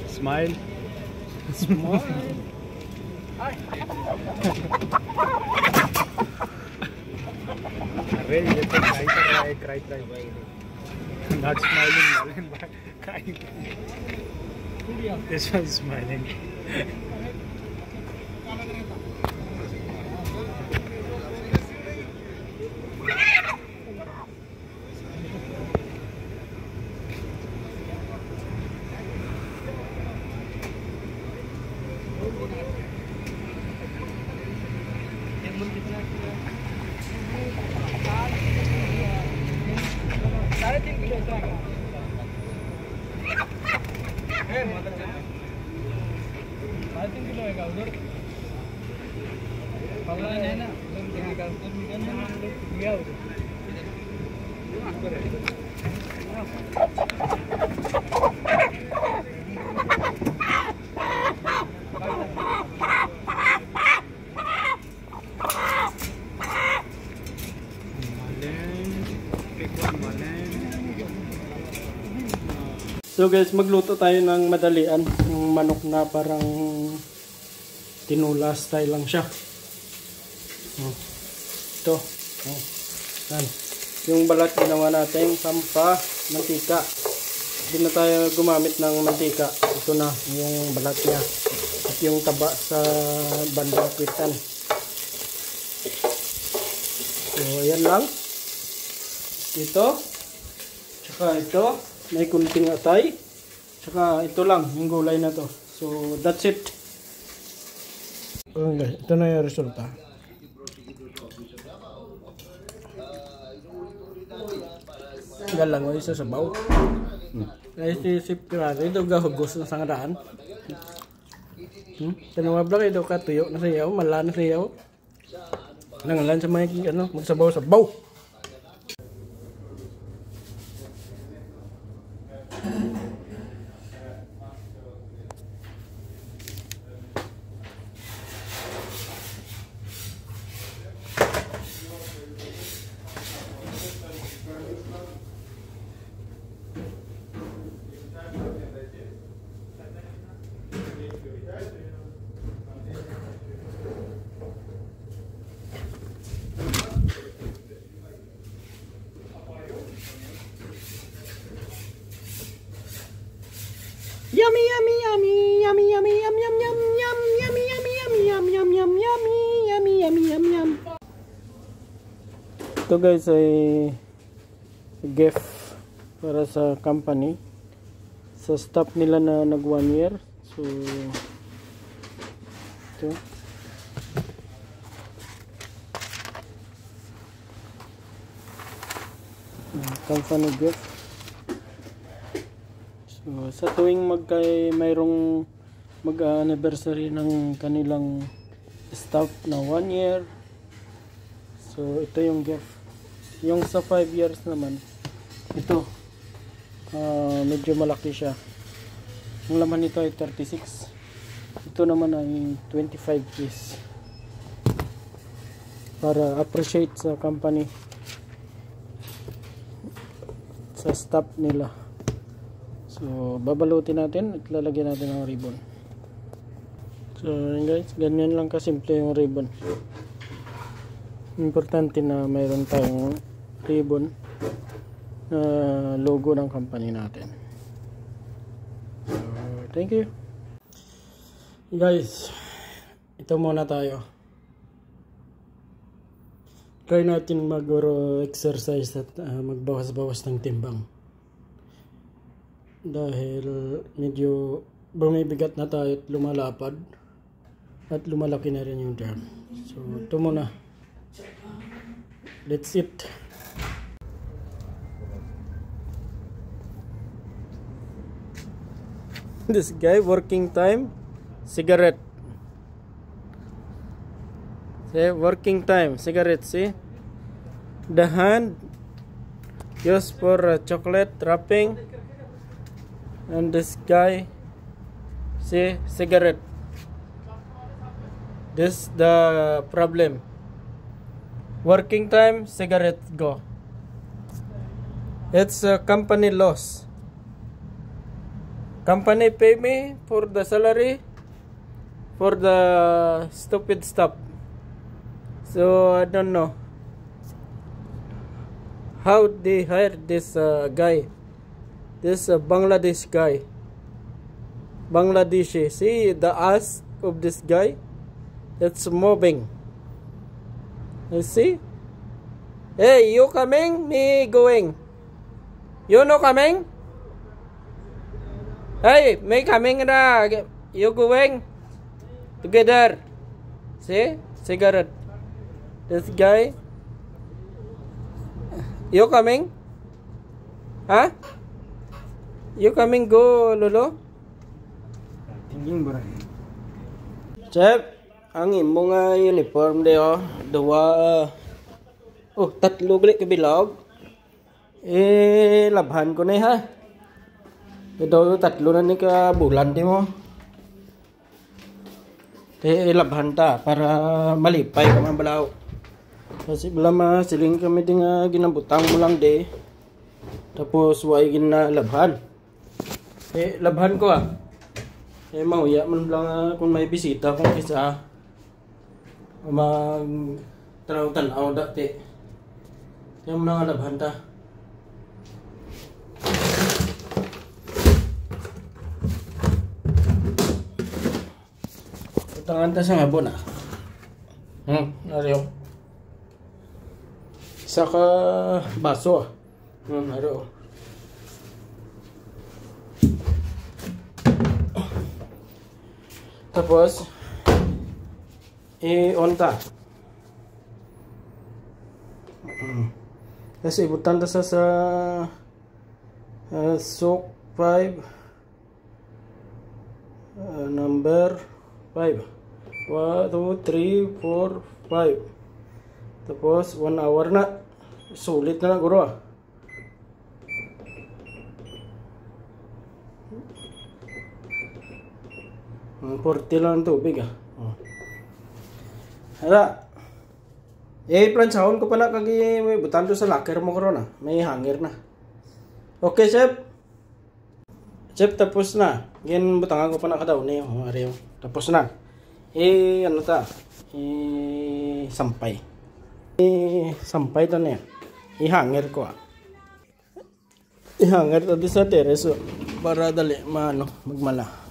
Smile. Smile. Arey, ये तो try कर रहा है, try. Not smiling, Malin, but crying. This one smiling. So guys, magluto tayo ng madalian, yung manok na parang tinula style lang siya. Ito. Yan. Yung balat ginawa natin sampa mantika. Hindi na tayo gumamit ng mantika. Ito na yung balat niya. At yung taba sa bandang kwitan. So ayan lang. Ito. Tsaka ito. May kunting atay. Tsaka ito lang, yung gulay na to. So, that's it. Okay, ito na yung resulta. Galang o isa sa baw. Kaya isip ko natin, ito gahugos na sangaraan. Tanawabla kayo ka tuyo na sayaw, mala na sayaw. Nangalan sa mga magsabaw sa baw. Yummy, yummy, yummy, yummy, yummy, yum, yum, yum, yum, yummy, yummy, yummy, yum, yum, yum, yummy, yummy, yummy, yum, yum. Ito guys ay gift para sa company, sa staff nila na nag 1 year. So ito company gift. So, sa tuwing mayroong mag-anniversary ng kanilang staff na 1 year, so ito yung gift. Yung sa 5 years naman, ito medyo malaki siya. Ang laman nito ay 36. Ito naman ay 25 piece para appreciate sa company, sa staff nila. So, babalutin natin at lalagyan natin ng ribbon. So, guys, ganyan lang kasimple yung ribbon. Importante na mayroon tayong ribbon na logo ng company natin. So, thank you. Guys, ito muna tayo. Try natin mag-exercise at magbawas-bawas ng timbang. Dahil medyo bumibigat na tayo at lumalapad at lumalaki na rin yung drum. So ito muna. That's it. This guy working time cigarette. See, working time cigarette. See, the hand used for chocolate wrapping. And this guy, see, cigarette. This the problem. Working time, cigarette go. It's a company loss. Company pay me for the salary for the stupid stuff. So I don't know how they hired this guy, this Bangladesh guy. Bangladeshi. See the ass of this guy? It's moving. You see? Hey, you coming? Me going. You no coming? Hey, me coming na. You going? Together. See? Cigarette. This guy. You coming? Huh? You coming go, Lolo? Tingin ba? Chef, ang imong uniform de oh. Tatlo gali ka bilog. Labhan ko na ha. Ito tatlo na ni ka bulan di mo. Labhan ta para malipay ka man balaw. Kasi bala siling kami din ginabutang mo lang de. Tapos way gina labhan. Labhan ko ah. Mauya man lang kung may bisita kung isa. Mag tanaw dati. Yung mga labhan ta. Tangan ta sa ngabon ah. Ariyo. Saka baso ah. Ariyo. Tapos on ta. Kasi ibutan ta sa soak 5 number 5. 1, 2, 3, 4, 5. Tapos 1 hour na. Sulit na guro ah. Porti lang ang tubig ah. Hala. Plansahon ko pala kagi may butan to sa locker mo karon ah. May hanger na. Okay, chef. Chef, tapos na. Gin butangan ko pa na kadaw ni Mario. Tapos na. Ano ta? Sampay. Sampay ta na. Hanger ko ah. Hanger ta di sa terrace para dali magmala.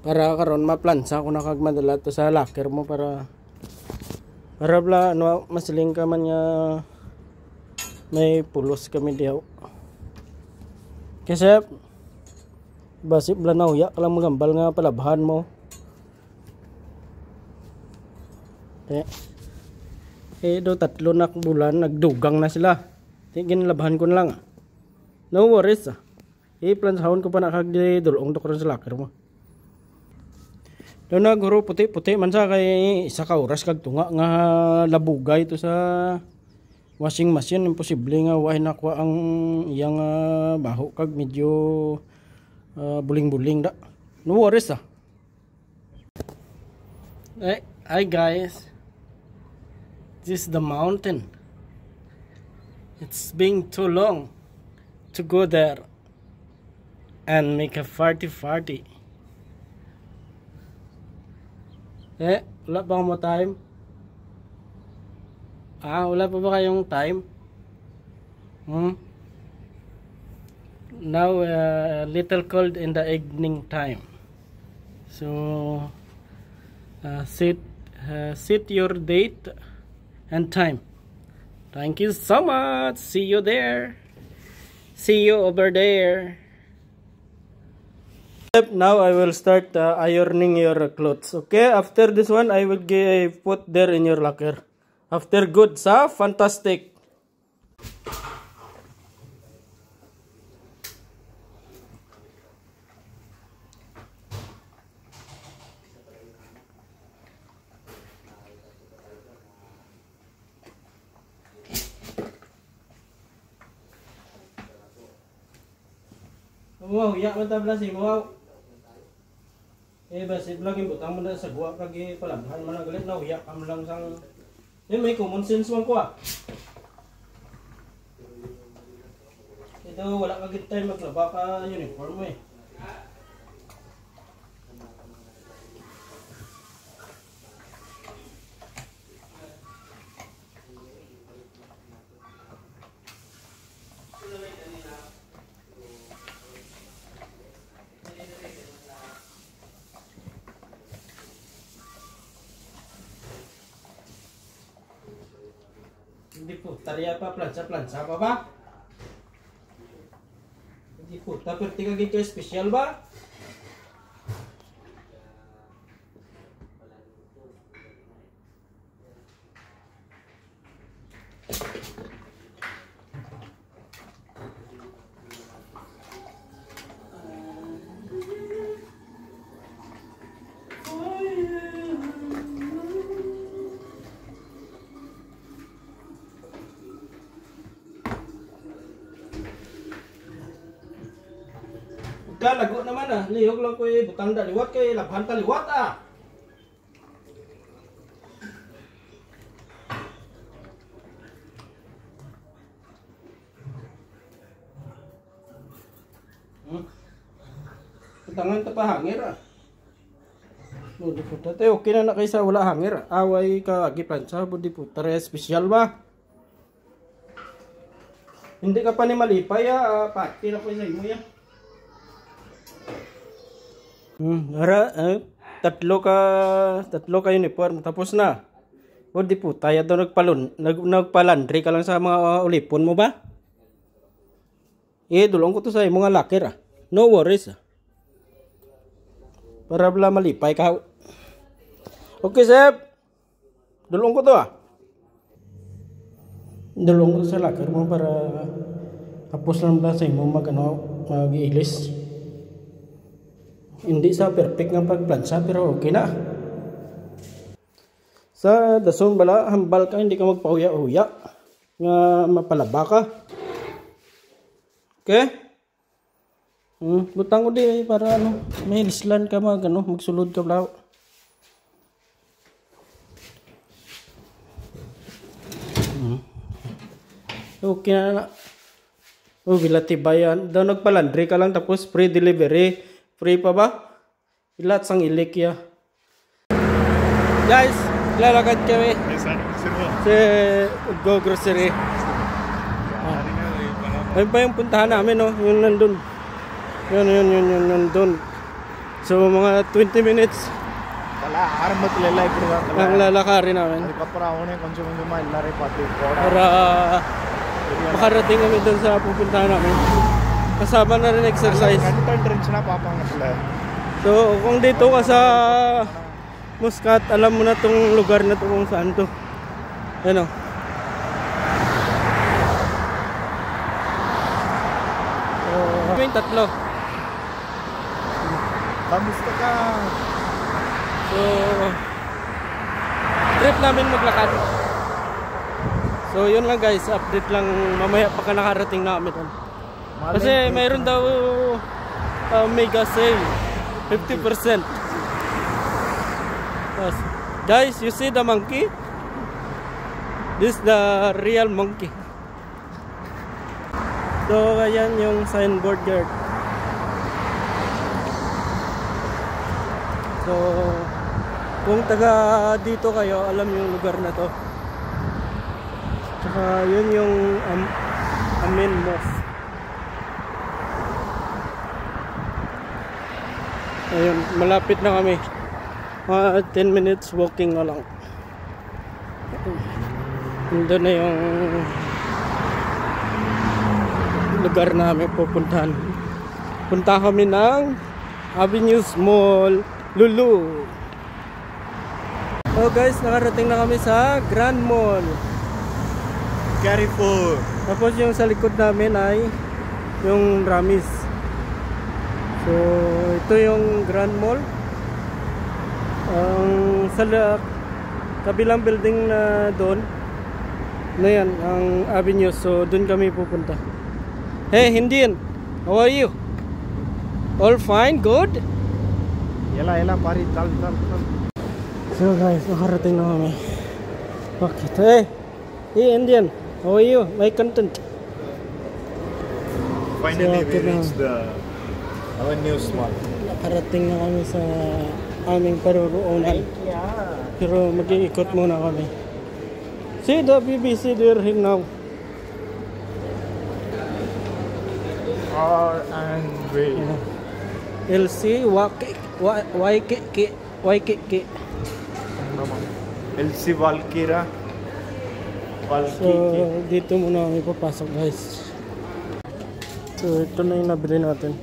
Para karon maplansa ko na kag madala to sa locker mo para bla masiling ka man nga may pulos kami diyaw. Kasi basip bla nauya ka lang magambal nga palabhan mo. Do tatlo na bulan nagdugang na sila. Tingin labhan ko na lang. No worries ah. Plansahon ko pa na kag di dulong to karon sa locker mo. Doon na guro puti-puti man sa kay isa ka oras kag tunga nga labugay to sa washing machine. Imposible nga way nakuha ang iyang baho kag medyo buling-buling da. No worries ah. Hi guys. This is the mountain. It's been too long to go there and make a party. Wala pa mo time? Wala pa ba kayong time? Now little cold in the evening time. So set your date and time. Thank you so much. See you there. See you over there. Now I will start ironing your clothes. Okay, after this one I will put there in your locker. After good, fantastic. Wow, ya mantap lah sih, wow. Basip lagi butang mo na sa guwa kag palabhan man galit na uya kam lang sang may common sense man ko ah. Ito dito wala ka gid time maglaba ka uniform mo eh. Hindi po, tariya pa, plansa pa ba? Hindi po, tapos tingagin kayo special ba? Lago naman ah, lihog lang ko butang daliwat kay labhan taliwat ah. Tangan ta pa hangir ah. No, di puta tayo okay na kaysa wala hangir. Away ka agi plansa budi puta re special ba? Hindi ka pa ni malipay ah, pati na ko sa imo ya. Tatlo ka uniform tapos na. O di po, tayo daw nagpalandry ka lang sa mga ulipon mo ba? Dulong ko to sa mga locker ah. No worries ah. Para bala malipay ka. Okay, Sep. Dulong ko to ah. Dulong ko sa locker mo para tapos lang ba sa imo mag-ilis. Hindi sa perfect nga pagplansa pero okay na. Sa dason bala hambal ka hindi ka magpahuya-huya nga mapalaba ka. Okay? Butang ko di para may lislan ka magsulod ka bala. Okay na. Bila tibayan. Daw nagpalandry ka lang tapos free delivery. Free pa ba? Ilat sang ilik ya. Guys, lalakad kami. Sa Go Grocery. Ayun pa yung puntahan namin, no? Yung nandun. Yun nandun. So, mga 20 minutes. Wala, harap matlalay ko na. Ang lalakarin namin. Para makarating kami dun sa pupuntahan namin. Kasama na rin exercise. So, kung dito ka sa Muscat, alam mo na tong lugar na to kung saan to. Ano? So, yung tatlo. Kamusta ka? So, trip namin maglakad. So, yun lang guys. Update lang mamaya pagka nakarating na kami doon. Kasi mayroon daw mega sale 50%. Guys, you see the monkey? This is the real monkey. So ayan yung signboard guard. So kung taga dito kayo, alam yung lugar na to. Tsaka yun yung Amin Mosque. Ayun, malapit na kami. 10 minutes walking na lang. Doon na yung lugar namin pupuntahan. Punta kami ng Avenues Mall, Lulu. So guys, nakarating na kami sa Grand Mall. Carrefour. Tapos yung sa likod namin ay yung Ramis. So, ito yung Grand Mall. Sa kabilang building na doon, na yan, ang Avenue. So, doon kami pupunta. Hey, Indian, how are you? All fine? Good? Yala, pari, tal. So guys, nakarating na kami. Okay, hey Indian, how are you? My content. Finally, So, we reached our new spot. Nakarating na kami sa aming paruroonan. Pero mag-iikot muna kami. See the BBC there now. R&B. LC Waikiki. LC Valkyra. So, dito muna kami papasok, guys. So, ito na yung nabili natin.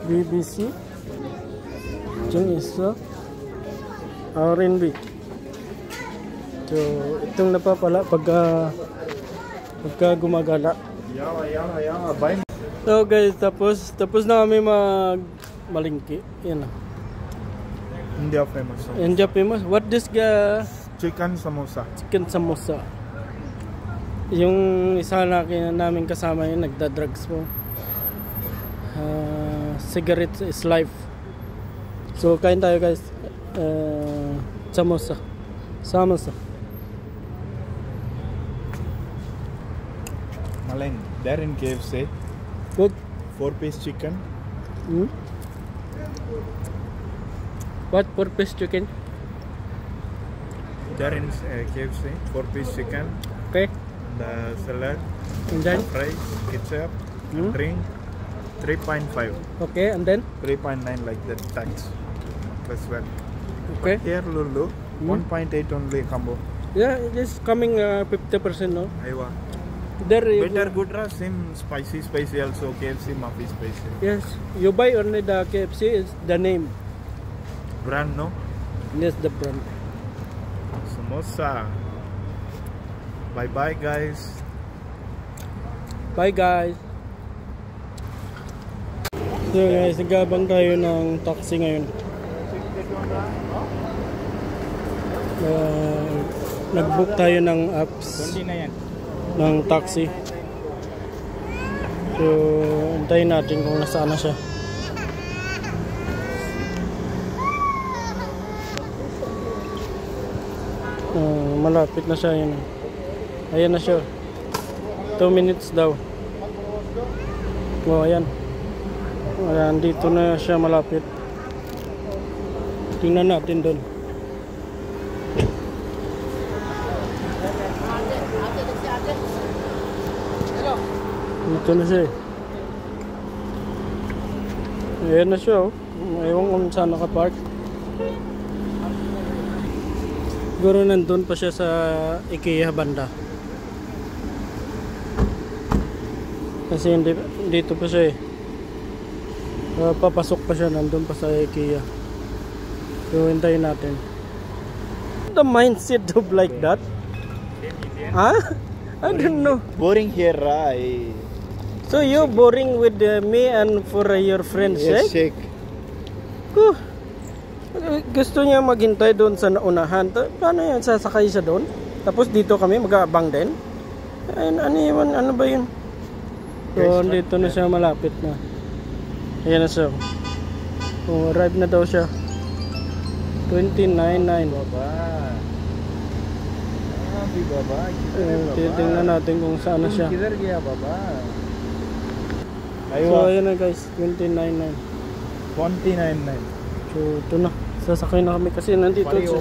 BBC. Yung isa. R&B. So, itong napapala pagka gumagala. Yeah. Bye. So, guys, tapos na kami malingki. Yan na. India famous. India famous. What this guy? Chicken samosa. Chicken samosa. Yung isa namin kasama yun, nagda-drugs po. Cigarettes is life. So, kain tayo, guys. Samosa. Maleng, there in KFC. Good. 4-piece chicken. What? 4-piece chicken? There in KFC. 4-piece chicken. Okay. The salad. And then? Fries, ketchup, drink. 3.5. Okay, and then? 3.9 like that tax. Plus well. Okay. Here Lulu. 1.8 only combo. Yeah, it is coming 50%, no? Aywa. There you Better good same spicy also. KFC Mafia spicy. Yes, you buy only the KFC is the name. Brand no? Yes, the brand. Samosa. Bye bye guys. Bye guys. So guys, nagabang tayo ng taxi ngayon. Nag-book tayo ng apps ng taxi. So, hintayin natin kung nasaan na siya. Malapit na siya yun. Ayan na siya. 2 minutes daw. Oh, ayan. Ayan, dito na siya malapit. Tingnan natin doon. Dito na siya. Ayan na siya. Ewan kung saan nakapark. Siguro nandun pa siya sa IKEA banda. Kasi dito pa siya eh. Papasok pa siya, nandun pa sa IKEA. So, hintayin natin. The mindset of like that? Huh? I don't know. Boring here, right? So, you boring with me and for your friend Yes, Sheikh? shake. Gusto niya maghintay doon sa naunahan. Paano yan? Sasakay siya doon? Tapos dito kami mag-aabang din? Ano ba yun? So, dito na siya, malapit na. Ayan na siya. Arrive na daw siya. 29.9. Titingnan natin kung saan na siya. So, ayan na guys. 29.9. 29.9. So, ito na. Sasakay na kami kasi nandito siya.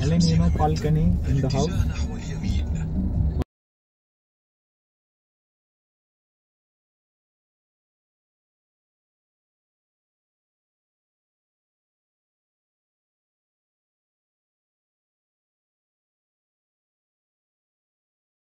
Alam, you know balcony in the house?